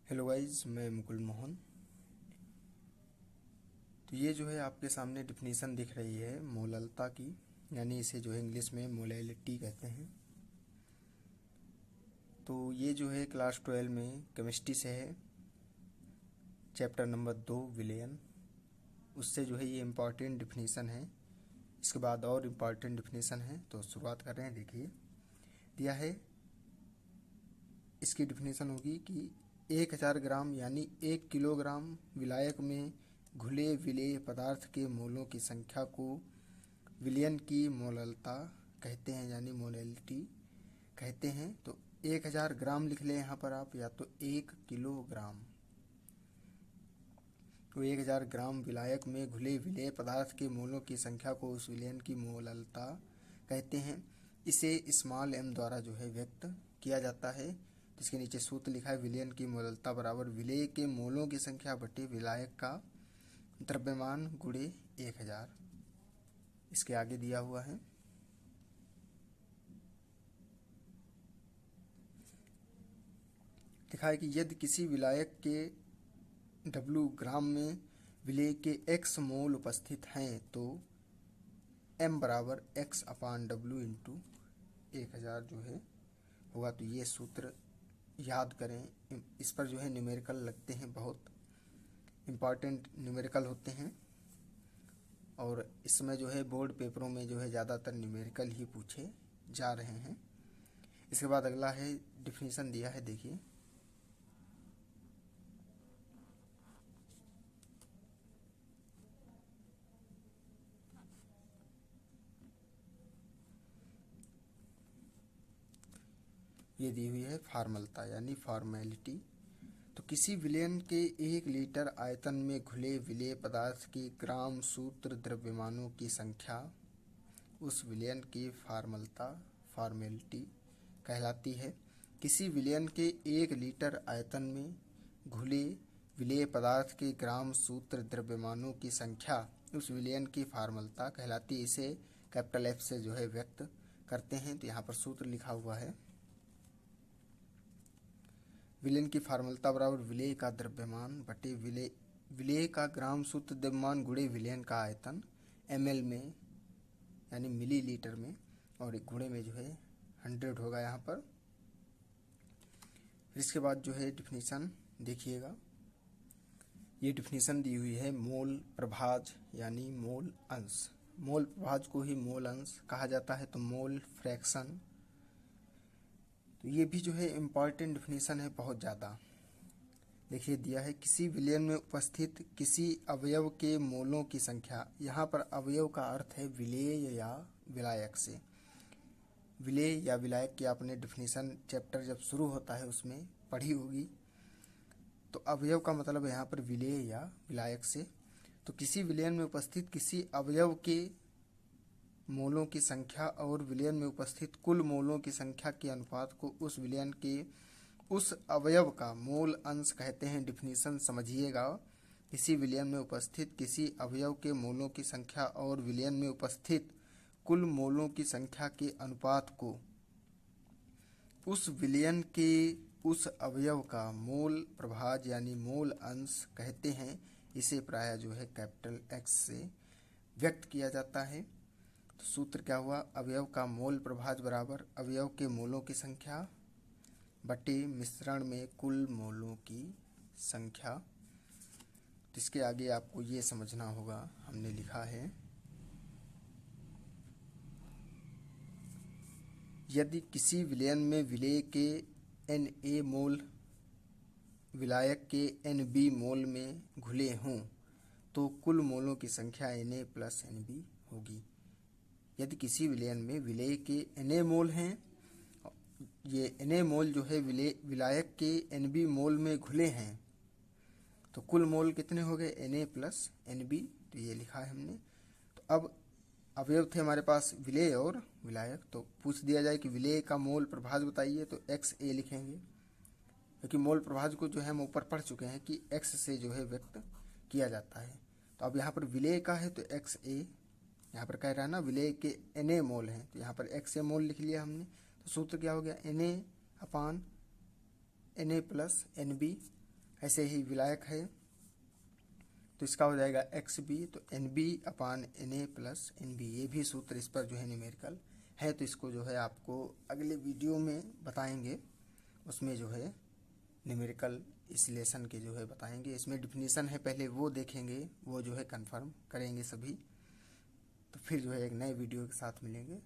Hello guys, मैं मुकुल मोहन। तो ये जो है आपके सामने डिफिनीसन दिख रही है मोललता की, यानी इसे जो है इंग्लिश में मोलैलिटी कहते हैं। तो ये जो है क्लास 12 में केमिस्ट्री से है, चैप्टर नंबर 2 विलेयन। उससे जो है ये इम्पॉर्टेंट डिफिनीसन है। इसके बाद और इम्पॉर्टेंट डिफिनीसन है, तो शुरुआत कर रहे हैं। देखिए दिया है, इसकी डिफिनीसन होगी कि 1000 ग्राम यानी 1 किलोग्राम विलायक में घुले विलेय पदार्थ के मोलों की संख्या को विलयन की मोललता कहते हैं, यानी मोलैलिटी कहते हैं। तो 1000 ग्राम लिख लें यहाँ पर आप, या तो 1 किलोग्राम। तो 1000 ग्राम विलायक में घुले विलेय पदार्थ के मोलों की संख्या को उस विलयन की मोललता कहते हैं। इसे स्मॉल m द्वारा जो है व्यक्त किया जाता है। जिसके नीचे सूत्र लिखा है, विलयन की मोललता बराबर विलेय के मोलों की संख्या बटे विलायक का द्रव्यमान गुणे 1000। इसके आगे दिया हुआ है, लिखा है कि यदि किसी विलायक के W ग्राम में विलेय के x मोल उपस्थित हैं तो m बराबर x अपान W इंटू 1000 जो है होगा। तो ये सूत्र याद करें। इस पर जो है न्यूमेरिकल लगते हैं, बहुत इम्पॉर्टेंट न्यूमेरिकल होते हैं। और इसमें जो है बोर्ड पेपरों में जो है ज़्यादातर न्यूमेरिकल ही पूछे जा रहे हैं। इसके बाद अगला है, डिफिनीशन दिया है, देखिए। ये दी हुई है फार्मलता यानी फॉर्मेलिटी। तो किसी विलयन के 1 लीटर आयतन में घुले विलेय पदार्थ के ग्राम सूत्र द्रव्यमानों की संख्या उस विलयन की फार्मलता फॉर्मेलिटी कहलाती है। किसी विलयन के 1 लीटर आयतन में घुले विलेय पदार्थ के ग्राम सूत्र द्रव्यमानों की संख्या उस विलयन की फार्मलता कहलाती है। इसे कैपिटल F से जो है व्यक्त करते हैं। तो यहाँ पर सूत्र लिखा हुआ है, विलेय की फार्मलता बराबर विलेय का द्रव्यमान बटे विलेय का ग्राम सूत्र द्रव्यमान गुणे विलयन का आयतन ml में यानी मिलीलीटर में, और एक गुणे में जो है 100 होगा यहाँ पर। फिर इसके बाद जो है डिफिनीशन देखिएगा। ये डिफिनीशन दी हुई है मोल प्रभाज यानी मोल अंश। मोल प्रभाज को ही मोल अंश कहा जाता है, तो मोल फ्रैक्शन। तो ये भी जो है इम्पॉर्टेंट डिफिनीशन है, बहुत ज़्यादा। देखिए दिया है, किसी विलयन में उपस्थित किसी अवयव के मोलों की संख्या। यहाँ पर अवयव का अर्थ है विलेय या विलायक से। विलेय या विलायक की आपने डिफिनीशन चैप्टर जब शुरू होता है उसमें पढ़ी होगी। तो अवयव का मतलब यहाँ पर विलेय या विलायक से। तो किसी विलयन में उपस्थित किसी अवयव के मोलों की संख्या और विलयन में उपस्थित कुल मोलों की संख्या के अनुपात को उस विलयन के उस अवयव का मोल अंश कहते हैं। डिफिनीशन समझिएगा, किसी विलयन में उपस्थित किसी अवयव के मोलों की संख्या और विलयन में उपस्थित कुल मोलों की संख्या के अनुपात को उस विलयन के उस अवयव का मोल प्रभाज यानी मोल अंश कहते हैं। इसे प्रायः जो है कैपिटल X से व्यक्त किया जाता है। तो सूत्र क्या हुआ, अवयव का मोल प्रभाज बराबर अवयव के मोलों की संख्या बटे मिश्रण में कुल मोलों की संख्या। तो इसके आगे आपको ये समझना होगा, हमने लिखा है, यदि किसी विलयन में विलेय के Na मोल विलायक के Nb मोल में घुले हों तो कुल मोलों की संख्या Na प्लस Nb होगी। यदि किसी विलयन में विलेय के Na मोल हैं, ये Na मोल जो है विलायक के Nb मोल में घुले हैं, तो कुल मोल कितने हो गए, Na प्लस Nb। तो ये लिखा है हमने। तो अब अवयव थे हमारे पास विलेय और विलायक, तो पूछ दिया जाए कि विलेय का मोल प्रभाज बताइए, तो XA लिखेंगे, क्योंकि मोल प्रभाज को जो है हम ऊपर पढ़ चुके हैं कि X से जो है व्यक्त किया जाता है। तो अब यहाँ पर विलेय का है तो XA, यहाँ पर कह रहा है ना विलेय के Na मोल हैं, तो यहाँ पर XA मोल लिख लिया हमने। तो सूत्र क्या हो गया, Na अपान Na प्लस Nb। ऐसे ही विलायक है तो इसका हो जाएगा XB, तो NB/Na प्लस NB, ये भी सूत्र इस पर जो है न्यूमेरिकल है। तो इसको जो है आपको अगले वीडियो में बताएंगे, उसमें जो है न्यूमेरिकल इस लेसन के जो है बताएंगे। इसमें डिफिनीशन है, पहले वो देखेंगे, वो जो है कंफर्म करेंगे सभी। तो फिर जो है एक नए वीडियो के साथ मिलेंगे।